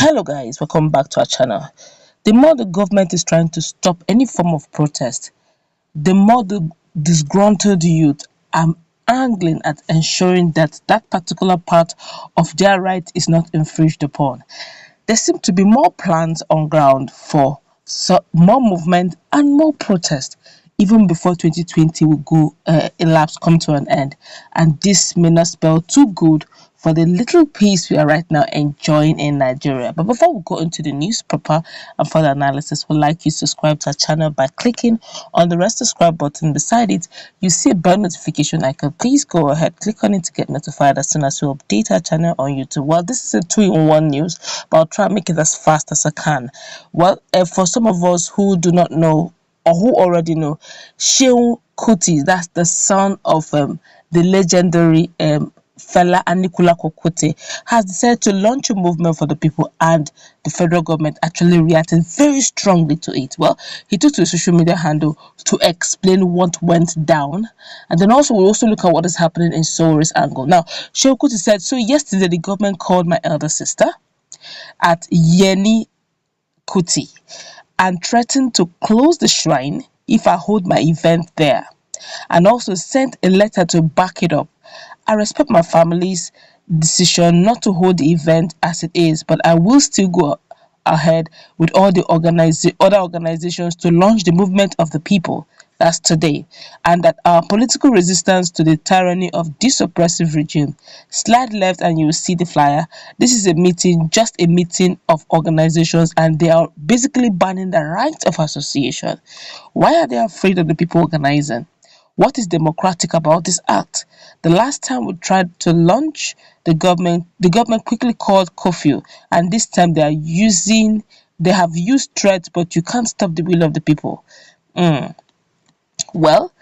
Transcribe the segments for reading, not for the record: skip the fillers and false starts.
Hello guys, welcome back to our channel. The more the government is trying to stop any form of protest, the more the disgruntled youth are angling at ensuring that that particular part of their right is not infringed upon. There seem to be more plans on ground for more movement and more protest even before 2020 will go elapse come to an end, and this may not spell too good for the little peace we are right now enjoying in Nigeria. But before we go into the news proper and further analysis, we'd like you to subscribe to our channel by clicking on the red subscribe button. Beside it, you see a bell notification icon. Please go ahead, click on it to get notified as soon as we update our channel on YouTube. Well, this is a 2-in-1 news, but I'll try and make it as fast as I can. Well, for some of us who do not know or who already know, Seun Kuti, that's the son of the legendary Fela Anikulapo Kuti, has decided to launch a movement for the people, and the federal government actually reacted very strongly to it. Well, he took to a social media handle to explain what went down, and then we'll also look at what is happening in Sowore's angle. Now, Seun Kuti said, so yesterday the government called my elder sister at Yeni Kuti and threatened to close the shrine if I hold my event there, and also sent a letter to back it up. I respect my family's decision not to hold the event as it is, but I will still go ahead with all the other organizations to launch the movement of the people. That's today, and that our political resistance to the tyranny of this oppressive regime. Slide left and you will see the flyer. This is a meeting, just a meeting of organizations, and they are basically banning the right of association. Why are they afraid of the people organizing? What is democratic about this act? The last time we tried to launch the government quickly called curfew, and this time they have used threats, but you can't stop the will of the people. Well,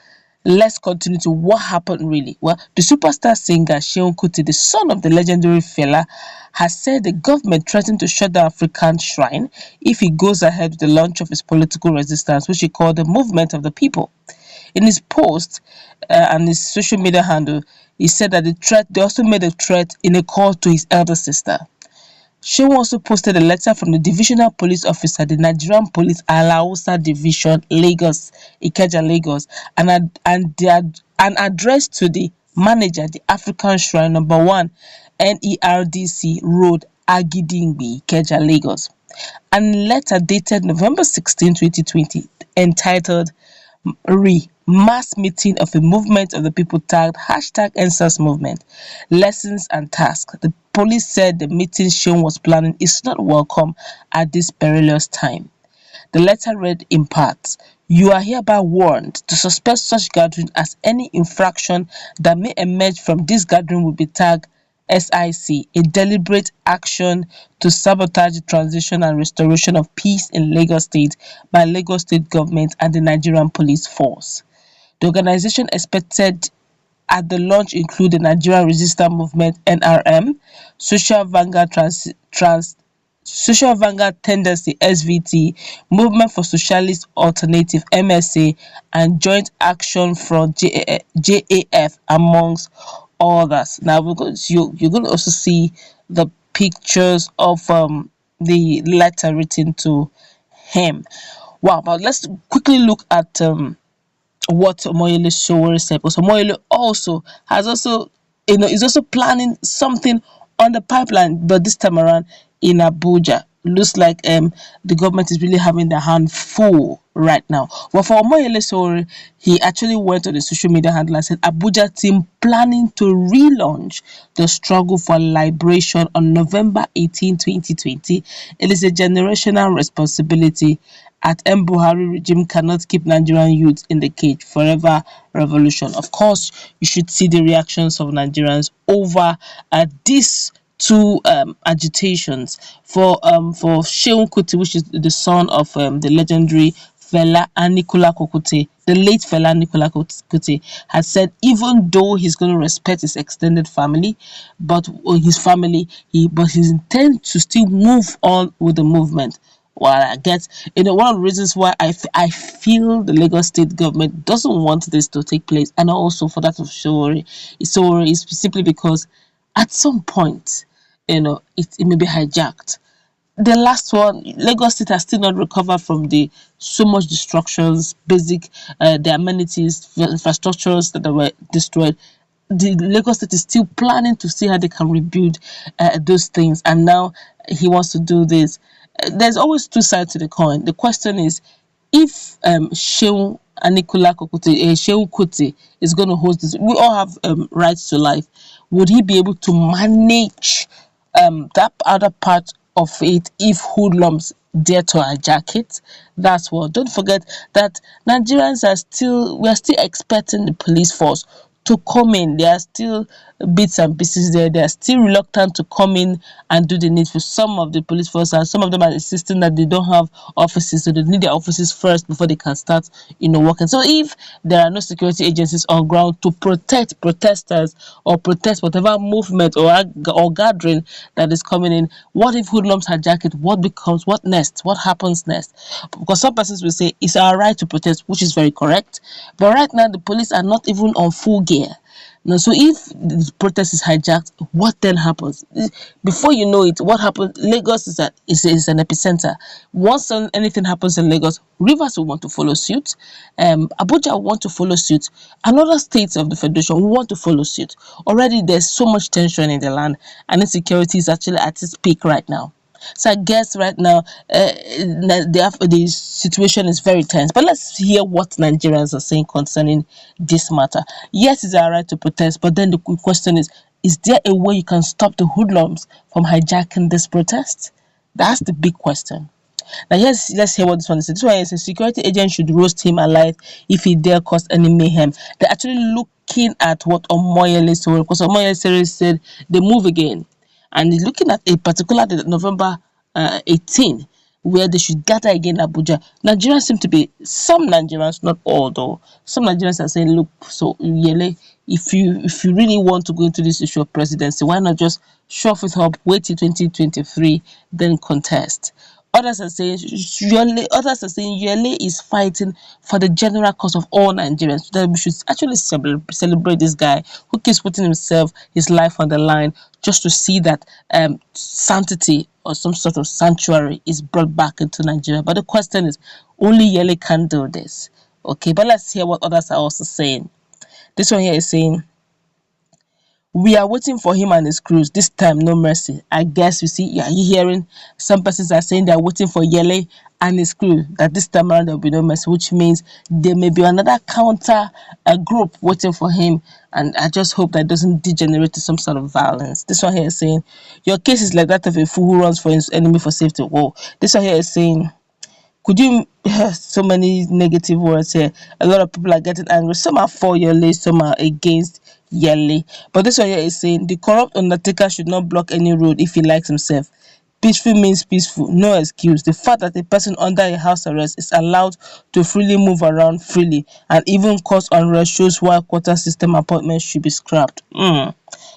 let's continue to what happened really. Well, the superstar singer Seun Kuti, the son of the legendary Fela, has said the government threatened to shut the African shrine if he goes ahead with the launch of his political resistance, which he called the movement of the people. In his post and his social media handle, he said that they also made a threat in a call to his elder sister. Seun also posted a letter from the divisional police officer, the Nigerian Police Alausa Division, Lagos, Ikeja, Lagos, and an address to the manager, the African Shrine number 1, NERDC Road, Agidingbi, Ikeja, Lagos. And letter dated November 16, 2020, entitled Mass Meeting of a Movement of the People tagged #EndSARS Movement, Lessons and Tasks. The police said the meeting Seun was planning is not welcome at this perilous time. The letter read in part, you are hereby warned to suspect such gathering, as any infraction that may emerge from this gathering will be tagged SIC, a deliberate action to sabotage the transition and restoration of peace in Lagos State by Lagos State government and the Nigerian Police Force. The organization expected at the launch include the Nigerian Resistance Movement (NRM), Social Vanguard Social Vanguard Tendency (SVT), Movement for Socialist Alternative (MSA), and Joint Action Front (JAF), amongst others. Now you're going to also see the pictures of the letter written to him. Wow, but let's quickly look at what Omoyele Sowore said, because Omoyele is also planning something on the pipeline, but this time around in Abuja. Looks like the government is really having their hand full right now. Well, for Omoyele Sowore, he actually went on the social media handle and said Abuja team planning to relaunch the struggle for liberation on November 18, 2020. It is a generational responsibility. At M0ve regime cannot keep Nigerian youth in the cage. Forever revolution. Of course, you should see the reactions of Nigerians over these two agitations for Seun Kuti, which is the son of the legendary Fela Anikulapo Kuti. The late Fela Anikulapo Kuti has said even though he's going to respect his extended family, but he intends to still move on with the movement. Well, I get, one of the reasons why I feel the Lagos state government doesn't want this to take place, and also for that of Sowore is simply because at some point, it may be hijacked. the last one, Lagos State has still not recovered from the so much destructions, basic the amenities, infrastructures that were destroyed. The Lagos State is still planning to see how they can rebuild those things, and now he wants to do this. There's always two sides to the coin. The question is, if Seun Seun Kuti is going to host this, we all have rights to life. Would he be able to manage that other part of it if hoodlums dare to hijack it? That's what. Don't forget that Nigerians are still, we are still expecting the police force to come in. There are still bits and pieces there. They are still reluctant to come in and do the needful. Some of the police force, and some of them are insisting that they don't have offices, so they need their offices first before they can start, working. So if there are no security agencies on ground to protect protesters or protest whatever movement or gathering that is coming in, what if hoodlums hijack it? What becomes, what next? What happens next? Because some persons will say it's our right to protest, which is very correct, but right now the police are not even on full gear. Now, so if the protest is hijacked, what then happens? Before you know it, what happens? Lagos is an epicenter. Once anything happens in Lagos, Rivers will want to follow suit. Abuja will want to follow suit. And other states of the federation will want to follow suit. Already, there's so much tension in the land, and insecurity is actually at its peak right now. So I guess right now the situation is very tense. But let's hear what Nigerians are saying concerning this matter. Yes, it's our right to protest, but then the question is there a way you can stop the hoodlums from hijacking this protest? That's the big question. Now, yes, let's hear what this one is. This one is a security agent should roast him alive if he dare cause any mayhem. They're actually looking at what Omoyele said, because Omoyele said they move again. And he's looking at a particular day, November 18, where they should gather again in Abuja. Nigerians seem to be, some Nigerians, not all though, some Nigerians are saying, look, so Yele, if you really want to go into this issue of presidency, why not just shove it up, wait till 2023, then contest? Others are saying Yele is fighting for the general cause of all Nigerians. That we should actually celebrate this guy who keeps putting his life on the line just to see that sanctity or some sort of sanctuary is brought back into Nigeria. But the question is, only Yele can do this. Okay, but let's hear what others are also saying. This one here is saying, we are waiting for him and his crews. This time, no mercy. I guess you see, are you hearing? Some persons are saying they're waiting for Yele and his crew, that this time around there will be no mercy, which means there may be another counter group waiting for him. And I just hope that doesn't degenerate to some sort of violence. This one here is saying, your case is like that of a fool who runs for his enemy for safety. Whoa. This one here is saying, could you so many negative words here? A lot of people are getting angry. Some are for Yele, some are against Yele. But this one here is saying the corrupt undertaker should not block any road if he likes himself. Peaceful means peaceful, no excuse. The fact that a person under a house arrest is allowed to freely move around freely and even cause unrest shows why quota system appointments should be scrapped.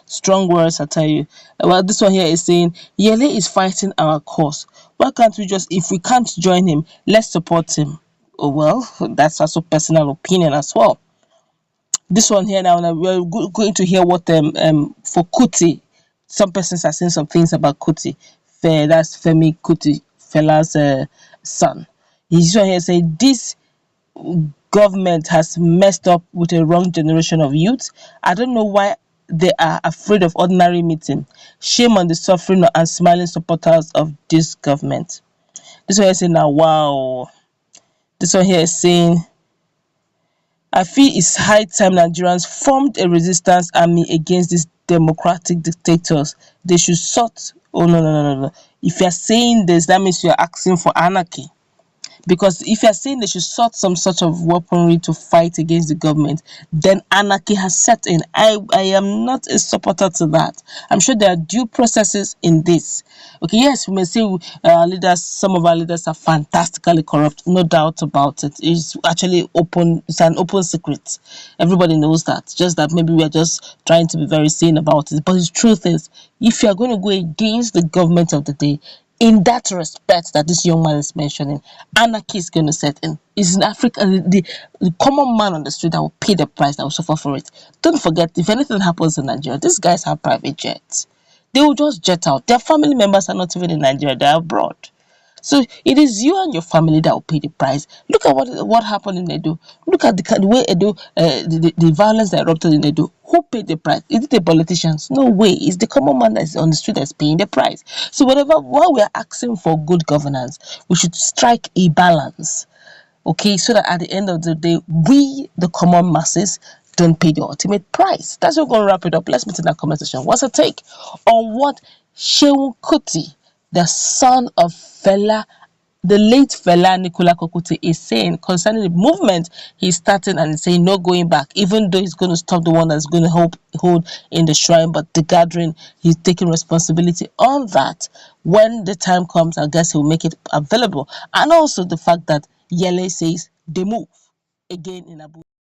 Strong words, I tell you. Well, this one here is saying Yele is fighting our cause. Why can't we just, if we can't join him, let's support him? Oh, well, that's also personal opinion as well. This one here now, we're going to hear what for Kuti, some persons are saying some things about Kuti. That's Femi Kuti, Fela's son. He's here saying this government has messed up with a wrong generation of youth. I don't know why they are afraid of ordinary meeting. Shame on the suffering and smiling supporters of this government. This one here is saying now, wow. This one here is saying, I feel it's high time Nigerians formed a resistance army against these democratic dictators. They should sort. Oh, no. If you're saying this, that means you're asking for anarchy. Because if you're saying they should sort some sort of weaponry to fight against the government, then anarchy has set in. I am not a supporter to that. I'm sure there are due processes in this. Okay, yes, we may say some of our leaders are fantastically corrupt, no doubt about it. It's actually open, it's an open secret. Everybody knows that. Just that maybe we are just trying to be very sane about it. But the truth is, if you are going to go against the government of the day, in that respect that this young man is mentioning, anarchy is going to set in. It's in Africa, the common man on the street that will pay the price, that will suffer for it. Don't forget, if anything happens in Nigeria, these guys have private jets. They will just jet out. Their family members are not even in Nigeria, they're abroad. So it is you and your family that will pay the price. Look at what happened in Edo. Look at the way Edo, the violence that erupted in Edo. Who paid the price? Is it the politicians? No way. It's the common man that's on the street that's paying the price. So while we are asking for good governance, we should strike a balance. Okay, so that at the end of the day, we, the common masses, don't pay the ultimate price. That's what we're going to wrap it up. Let's meet in that comment section. What's your take on what Seun Kuti, the son of Fela, the late Fela Nicola Kokuti, is saying concerning the movement he's starting, and he's saying no going back, even though he's going to stop the one that's going to hold in the shrine, but the gathering, he's taking responsibility on that. When the time comes, I guess he'll make it available. And also the fact that Yele says they move again in Abuja.